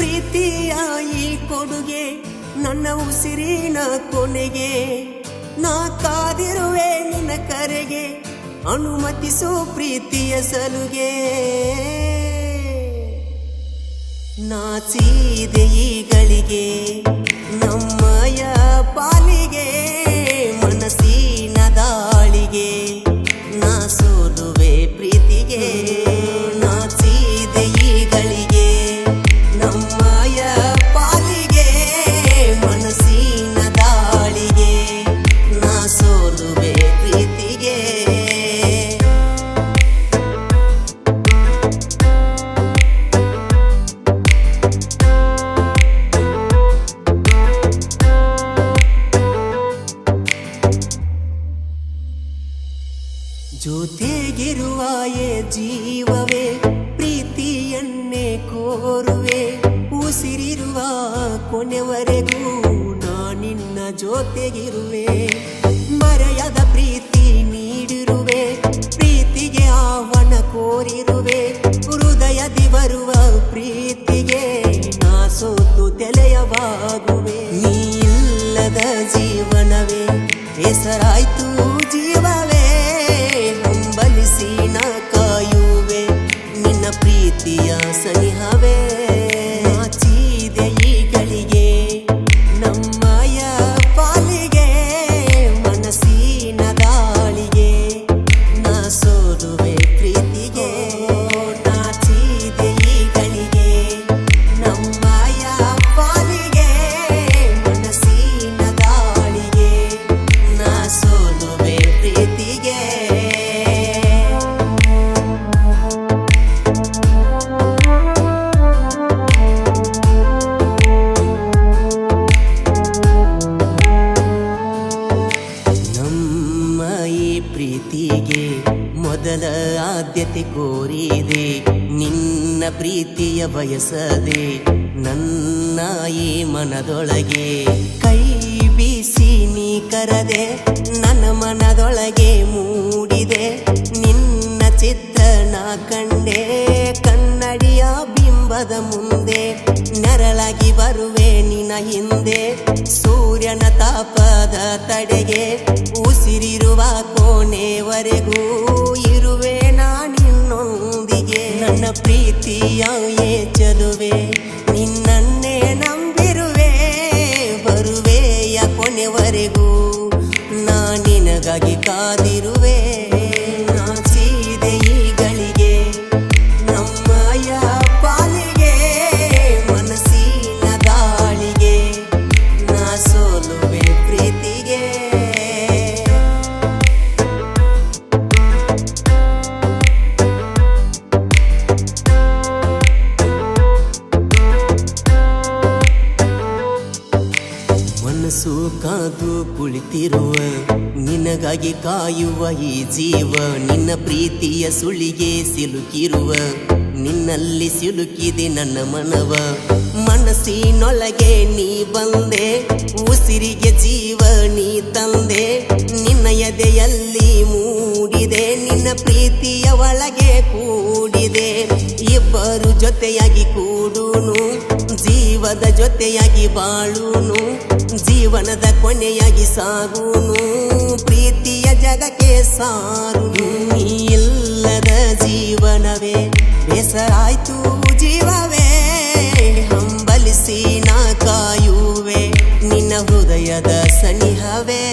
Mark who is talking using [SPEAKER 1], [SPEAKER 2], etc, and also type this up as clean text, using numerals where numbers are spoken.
[SPEAKER 1] ಪ್ರೀತಿಯ ಈ ಕೊಡುಗೆ ನನ್ನ ಉಸಿರಿನ ಕೊನೆಗೆ ನಾ ಕಾದಿರುವೆ ನಿನ್ನ ಕರೆಗೆ ಅನುಮತಿಸು ಪ್ರೀತಿಯ ಸಲುಗೆ ನಾಚಿದೆ ಈಗಳಿಗೆ ನಮ್ಮಯ ಪಾಲಿಗೆ ಮನಸ್ಸಿನ ದಾಳಿಗೆ ನಾ ಸೋಲುವೆ ಪ್ರೀತಿಗೆ ನಾಚಿದೆ ಈಗಳಿಗೆ ನಮ್ಮಯ ಪಾಲಿಗೆ ಮನಸ್ಸಿನ ದಾಳಿಗೆ ನಾ ಸೋಲುವೆ ಪ್ರೀತಿಗೆ ಜೊತೆಗಿರುವ ಜೀವವೇ ಪ್ರೀತಿಯನ್ನೇ ಕೋರುವೆ ಉಸಿರಿರುವ ಕೊನೆವರೆಗೂ ನಾನಿನ್ನ ಜೊತೆಗಿರುವೆ ಮರೆಯದ ಪ್ರೀತಿ ನೀಡಿರುವೆ ಪ್ರೀತಿಗೆ ಆಹ್ವಾನ ಕೋರಿರುವೆ ಹೃದಯದಿ ಬರುವ ಪ್ರೀತಿಗೆ ನಾ ಸೋತು ತೆಲೆಯವಾಗುವೆ ನೀ ಇಲ್ಲದ ಜೀವನವೇ ಹೆಸರಾಯ್ತು ಜೀವವೇ ಹಂಬಲಿಸಿ ನಾ ಕಾಯುವೆ ನಿನ್ನ ಪ್ರೀತಿಯ ಸನಿಹವೇ ನಾಚಿದೆ ಈಗಳಿಗೆ ನಮ್ಮಯ ಪಾಲಿಗೆ ಮನಸ್ಸಿನ ದಾಳಿಗೆ ನಾ ಸೋಲುವೆ ಪ್ರೀತಿಗೆ ನಾಚಿದೆ ಈಗಳಿಗೆ ನಮ್ಮಯ ಪಾಲಿಗೆ ಮನಸ್ಸಿನ ದಾಳಿಗೆ ನಾ ಸೋಲುವೆ ಪ್ರೀತಿಗೆ ಪ್ರೀತಿಗೆ ಮೊದಲ ಆದ್ಯತೆ ಕೋರಿದೆ ನಿನ್ನ ಪ್ರೀತಿಯ ಬಯಸದೆ ನನ್ನ ಈ ಮನದೊಳಗೆ ಕೈ ಬೀಸಿ ನೀ ಕರದೆ ನನ್ನ ಮನದೊಳಗೆ ಮೂಡಿದೆ ನಿನ್ನ ಚಿತ್ರಣ ಕಂಡೆ ಕನ್ನಡಿಯ ಬಿಂಬದ ಮುಂದೆ ನೆರಳಾಗಿ ಬರುವೆ ನಿನ್ನ ಹಿಂದೆ ಸೂರ್ಯನ ತಾಪದ ತಡೆಗೆ ಉಸಿರಿರುವ ಕೋಣೆವರೆಗೂ ಇರುವೆ ನಾನಿನ್ನೊಂದಿಗೆ ನನ್ನ ಪ್ರೀತಿಯ ಚಲುವೆ ನಿನ್ನನ್ನೇ ನಂಬಿರುವೆ ಬರುವೆಯ ಕೊನೆವರೆಗೂ ನಾ ನಿನಗಾಗಿ ಕಾದಿರುವೆ ನಾಚಿದೆ ಈಗಳಿಗೆ ನಮ್ಮಯ ಪಾಲಿಗೆ ಮನಸ್ಸಿನ ದಾಳಿಗೆ ನಾ ಸೋಲುವೆ ಪ್ರೀತಿಗೆ ಮನಸ್ಸು ಕಾದು ಕುಳಿತಿರುವ ನಿನಗಾಗಿ ಕಾಯುವ ಈ ಜೀವ ನಿನ್ನ ಪ್ರೀತಿಯ ಸುಳಿಗೆ ಸಿಲುಕಿರುವ ನಿನ್ನಲ್ಲಿ ಸಿಲುಕಿದೆ ನನ್ನ ಮನವ ಮನಸ್ಸಿನೊಳಗೆ ನೀ ಬಂದೆ ಉಸಿರಿಗೆ ಜೀವ ನೀ ತಂದೆ ನಿನ್ನ ಎದೆಯಲ್ಲಿ ಮೂಡಿದೆ ನಿನ್ನ ಪ್ರೀತಿಯ ಒಳಗೆ ಕೂಡಿದೆ ಇಬ್ಬರು ಜೊತೆಯಾಗಿ ಕೂಡುನು ಜೀವದ ಜೊತೆಯಾಗಿ ಬಾಳುನು ಜೀವನದ ಕೊನೆಯಾಗಿ ಸಾಗುನು ಪ್ರೀತಿಯ ಜಗಕ್ಕೆ ಸಾರುನು ನೀ ಇಲ್ಲದ ಜೀವನವೇ ಬೇಸರಾಯ್ತು ಜೀವವೇ ಹಂಬಲಿಸಿ ನಾ ಕಾಯುವೆ ನಿನ್ನ ಹೃದಯದ ಸನಿಹವೇ